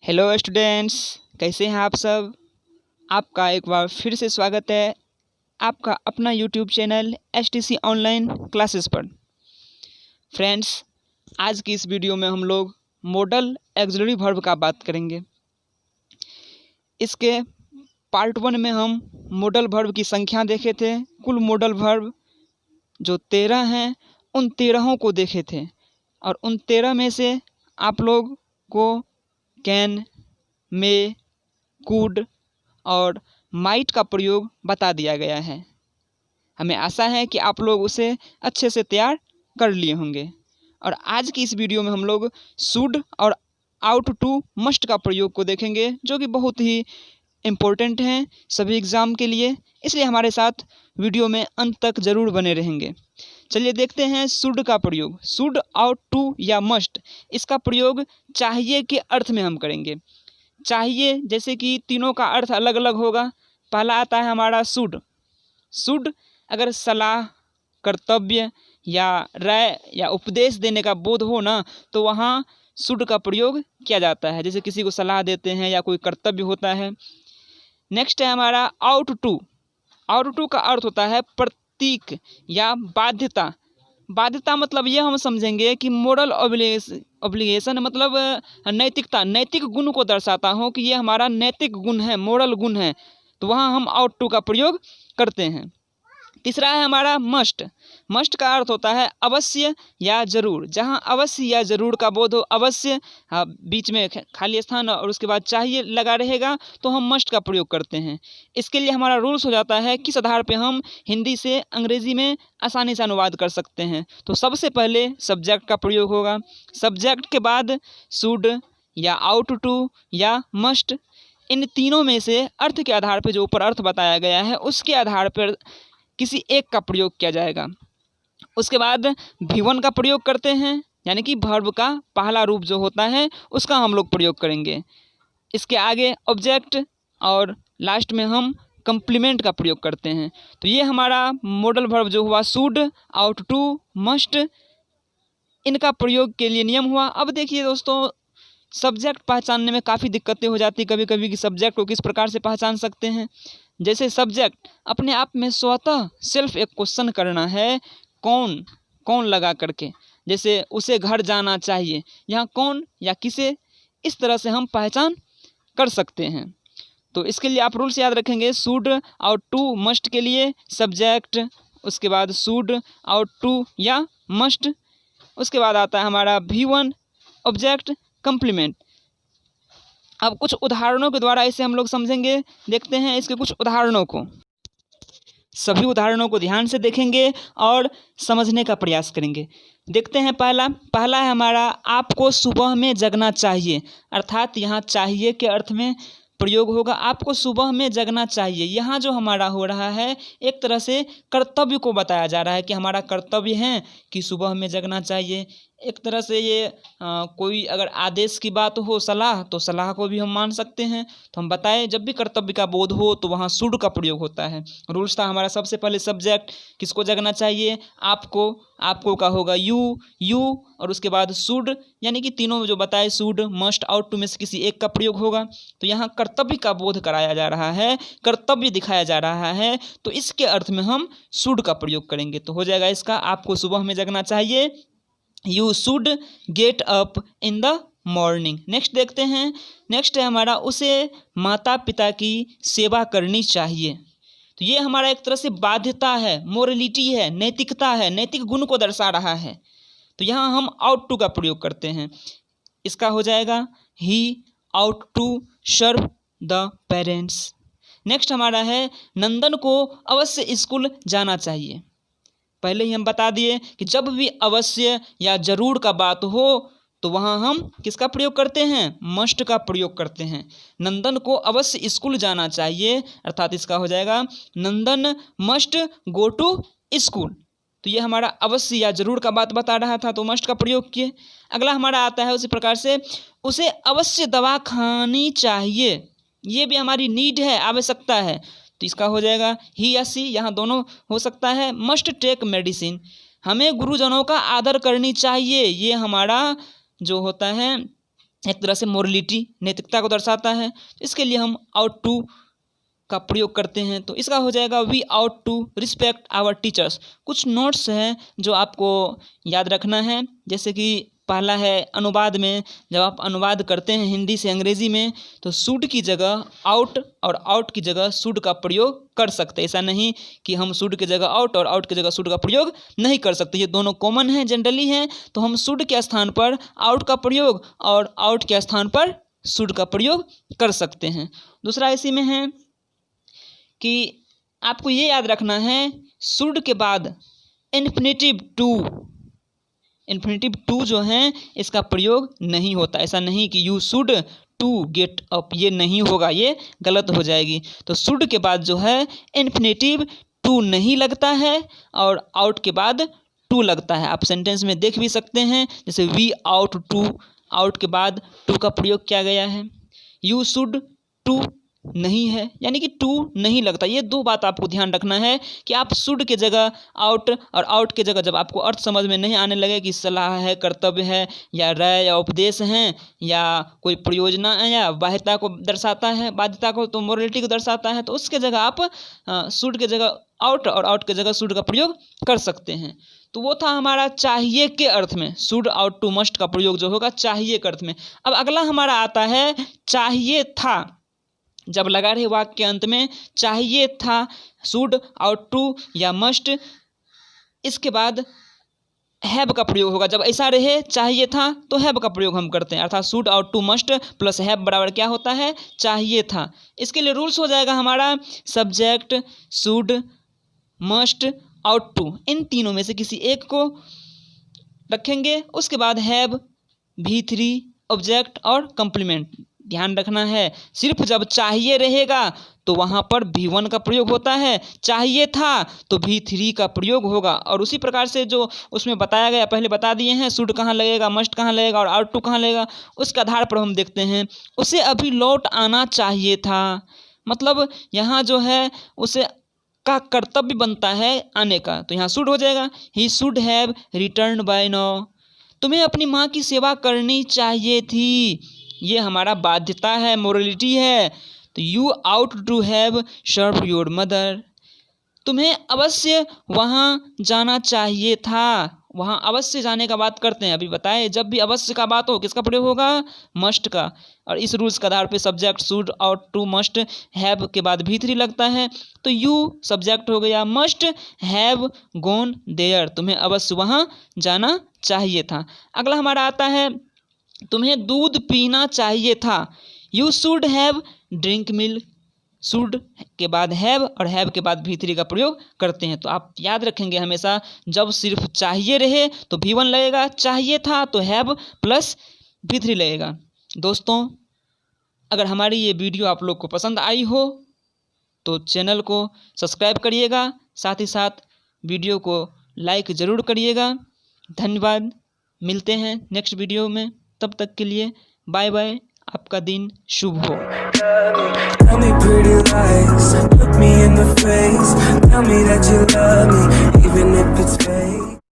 Hello students, कैसे हैं आप सब। आपका एक बार फिर से स्वागत है आपका अपना YouTube channel HTC online classes पर। फ्रेंड्स, आज की इस वीडियो में हम लोग मॉडल ऑक्सिलरी वर्ब का बात करेंगे। इसके पार्ट 1 में हम मॉडल वर्ब की संख्या देखे थे। कुल मॉडल वर्ब जो 13 हैं उन 13 को देखे थे और उन 13 में से आप लोग को कैन, मे, कुड और माइट का प्रयोग बता दिया गया है। हमें आशा है कि आप लोग उसे अच्छे से तैयार कर लिए होंगे। और आज की इस वीडियो में हम लोग शुड और आउट टू मस्ट का प्रयोग को देखेंगे, जो कि बहुत ही इम्पोर्टेंट हैं सभी एग्ज़ाम के लिए। इसलिए हमारे साथ वीडियो में अंत तक ज़रूर बने रहेंगे। चलिए देखते हैं शुड का प्रयोग। शुड, आउट टू या मस्ट, इसका प्रयोग चाहिए के अर्थ में हम करेंगे। चाहिए जैसे कि तीनों का अर्थ अलग अलग होगा। पहला आता है हमारा शुड। शुड अगर सलाह, कर्तव्य या राय या उपदेश देने का बोध हो ना, तो वहाँ शुड का प्रयोग किया जाता है। जैसे किसी को सलाह देते हैं या कोई कर्तव्य होता है। नेक्स्ट है हमारा आउट टू। आउट टू का अर्थ होता है प्रतीक या बाध्यता। बाध्यता मतलब ये हम समझेंगे कि मोरल ऑब्लिगेशन मतलब नैतिकता, नैतिक गुण को दर्शाता हो कि ये हमारा नैतिक गुण है, मोरल गुण है, तो वहाँ हम आउट टू का प्रयोग करते हैं। तीसरा है हमारा मस्ट। मस्ट का अर्थ होता है अवश्य या जरूर। जहाँ अवश्य या जरूर का बोध हो, अवश्य बीच में खाली स्थान और उसके बाद चाहिए लगा रहेगा, तो हम मस्ट का प्रयोग करते हैं। इसके लिए हमारा रूल्स हो जाता है किस आधार पे हम हिंदी से अंग्रेजी में आसानी से अनुवाद कर सकते हैं। तो सबसे पहले सब्जेक्ट का प्रयोग होगा। सब्जेक्ट के बाद शुड या आउट टू या मस्ट, इन तीनों में से अर्थ के आधार पर जो ऊपर अर्थ बताया गया है उसके आधार पर किसी एक का प्रयोग किया जाएगा। उसके बाद V1 का प्रयोग करते हैं, यानी कि वर्ब का पहला रूप जो होता है उसका हम लोग प्रयोग करेंगे। इसके आगे ऑब्जेक्ट और लास्ट में हम कंप्लीमेंट का प्रयोग करते हैं। तो ये हमारा मॉडल वर्ब जो हुआ शुड, आउट टू, मस्ट, इनका प्रयोग के लिए नियम हुआ। अब देखिए दोस्तों, सब्जेक्ट पहचानने में काफ़ी दिक्कतें हो जाती कभी कभी कि सब्जेक्ट को किस प्रकार से पहचान सकते हैं। जैसे सब्जेक्ट अपने आप में स्वतः सेल्फ एक क्वेश्चन करना है, कौन कौन लगा करके। जैसे उसे घर जाना चाहिए, यहाँ कौन या किसे, इस तरह से हम पहचान कर सकते हैं। तो इसके लिए आप रूल्स याद रखेंगे। शुड, आउट टू, मस्ट के लिए सब्जेक्ट, उसके बाद शुड, आउट टू या मस्ट, उसके बाद आता है हमारा V1 ऑब्जेक्ट, कंप्लीमेंट। अब कुछ उदाहरणों के द्वारा इसे हम लोग समझेंगे। देखते हैं इसके कुछ उदाहरणों को। सभी उदाहरणों को ध्यान से देखेंगे और समझने का प्रयास करेंगे। देखते हैं पहला है हमारा आपको सुबह में जगना चाहिए। अर्थात यहाँ चाहिए के अर्थ में प्रयोग होगा आपको सुबह में जगना चाहिए। यहाँ जो हमारा हो रहा है एक तरह से कर्तव्य को बताया जा रहा है कि हमारा कर्तव्य है कि सुबह में जगना चाहिए। एक तरह से ये कोई अगर आदेश की बात हो, सलाह, तो सलाह को भी हम मान सकते हैं। तो हम बताएं जब भी कर्तव्य का बोध हो तो वहाँ शुड का प्रयोग होता है। रूल्स था हमारा सबसे पहले सब्जेक्ट, किसको जगना चाहिए, आपको, आपको का होगा यू और उसके बाद शुड, यानी कि तीनों जो बताए शुड, मस्ट, आउट टू में से किसी एक का प्रयोग होगा। तो यहाँ कर्तव्य का बोध कराया जा रहा है, कर्तव्य दिखाया जा रहा है, तो इसके अर्थ में हम शुड का प्रयोग करेंगे। तो हो जाएगा इसका आपको सुबह में जगना चाहिए, you should get up in the morning. Next देखते हैं। नेक्स्ट है हमारा उसे माता पिता की सेवा करनी चाहिए। तो ये हमारा एक तरह से बाध्यता है, मोरलिटी है, नैतिकता है, नैतिक गुण को दर्शा रहा है। तो यहाँ हम आउट टू का प्रयोग करते हैं। इसका हो जाएगा ही out to serve the parents. Next हमारा है नंदन को अवश्य स्कूल जाना चाहिए। पहले ही हम बता दिए कि जब भी अवश्य या जरूर का बात हो तो वहाँ हम किसका प्रयोग करते हैं, मस्ट का प्रयोग करते हैं। नंदन को अवश्य स्कूल जाना चाहिए, अर्थात इसका हो जाएगा नंदन मस्ट गो टू स्कूल। तो ये हमारा अवश्य या जरूर का बात बता रहा था, तो मस्ट का प्रयोग किए। अगला हमारा आता है उसी प्रकार से उसे अवश्य दवा खानी चाहिए। ये भी हमारी नीड है, आवश्यकता है, तो इसका हो जाएगा ही या सी, यहाँ दोनों हो सकता है। मस्ट टेक मेडिसिन, हमें गुरुजनों का आदर करनी चाहिए। ये हमारा जो होता है एक तरह से मोरलिटी, नैतिकता को दर्शाता है। इसके लिए हम आउट टू का प्रयोग करते हैं। तो इसका हो जाएगा we ought to respect our teachers. कुछ नोट्स हैं जो आपको याद रखना है, जैसे कि पहला है अनुवाद में, जब आप अनुवाद करते हैं हिंदी से अंग्रेजी में तो शुड की जगह आउट और आउट की जगह शुड का प्रयोग कर सकते हैं। ऐसा नहीं कि हम शुड की जगह आउट और आउट की जगह शुड का प्रयोग नहीं कर सकते, ये दोनों कॉमन हैं, जनरली हैं। तो हम शुड के स्थान पर आउट का प्रयोग और आउट के स्थान पर शुड का प्रयोग कर सकते हैं। दूसरा इसी में है कि आपको ये याद रखना है शुड के बाद इन्फिनेटिव टू जो है इसका प्रयोग नहीं होता। ऐसा नहीं कि you should to get up, ये नहीं होगा, ये गलत हो जाएगी। तो शुड के बाद जो है इन्फिनेटिव टू नहीं लगता है और आउट के बाद टू लगता है। आप सेंटेंस में देख भी सकते हैं, जैसे वी आउट टू, आउट के बाद टू का प्रयोग किया गया है। यू शुड टू नहीं है, यानी कि टू नहीं लगता। ये दो बात आपको ध्यान रखना है कि आप शुड के जगह आउट और आउट के जगह जब आपको अर्थ समझ में नहीं आने लगे कि सलाह है, कर्तव्य है, या राय या उपदेश हैं, या कोई प्रयोजना है, या बाध्यता को दर्शाता है, बाध्यता को तो मोरलिटी को दर्शाता है, तो उसके जगह आप शुड के जगह आउट और आउट के जगह शुड का प्रयोग कर सकते हैं। तो वो था हमारा चाहिए के अर्थ में, शुड आउट टू मस्ट का प्रयोग जो होगा चाहिए के अर्थ में। अब अगला हमारा आता है चाहिए था। जब लगा रहे वाक्य के अंत में चाहिए था, शुड आउट टू या मस्ट, इसके बाद हैव का प्रयोग होगा। जब ऐसा रहे चाहिए था तो हैव का प्रयोग हम करते हैं, अर्थात should ought to must plus have बराबर क्या होता है, चाहिए था। इसके लिए रूल्स हो जाएगा हमारा subject, should, must, out to, इन तीनों में से किसी एक को रखेंगे। उसके बाद हैव, V3, ऑब्जेक्ट और कंप्लीमेंट। ध्यान रखना है सिर्फ जब चाहिए रहेगा तो वहाँ पर V1 का प्रयोग होता है, चाहिए था तो V3 का प्रयोग होगा। और उसी प्रकार से जो उसमें बताया गया, पहले बता दिए हैं शुड कहाँ लगेगा, मस्ट कहाँ लगेगा और आउट टू कहाँ लगेगा, उसके आधार पर हम देखते हैं। उसे अभी लौट आना चाहिए था, मतलब यहाँ जो है उसे का कर्तव्य बनता है आने का, तो यहाँ शुड हो जाएगा, he should have return by now. तुम्हें अपनी माँ की सेवा करनी चाहिए थी, ये हमारा बाध्यता है, मोरलिटी है। तो you ought to have serve your mother. तुम्हें अवश्य वहाँ जाना चाहिए था, वहाँ अवश्य जाने का बात करते हैं। अभी बताए जब भी अवश्य का बात हो किसका प्रयोग होगा, मस्ट का। और इस रूल्स के आधार पे subject should ought to must have के बाद V3 लगता है, तो यू सब्जेक्ट हो गया, मस्ट हैव गॉन देयर, तुम्हें अवश्य वहाँ जाना चाहिए था। अगला हमारा आता है तुम्हें दूध पीना चाहिए था, you should have drink milk. Should के बाद हैव और हैव के बाद V3 का प्रयोग करते हैं। तो आप याद रखेंगे हमेशा जब सिर्फ चाहिए रहे तो V1 लगेगा, चाहिए था तो हैव प्लस V3 लगेगा। दोस्तों अगर हमारी ये वीडियो आप लोग को पसंद आई हो तो चैनल को सब्सक्राइब करिएगा, साथ ही साथ वीडियो को लाइक ज़रूर करिएगा। धन्यवाद, मिलते हैं नेक्स्ट वीडियो में, तब तक के लिए बाय बाय, आपका दिन शुभ हो। Tell me pretty lies, look me in the face, tell me that you love me, even if it's fake.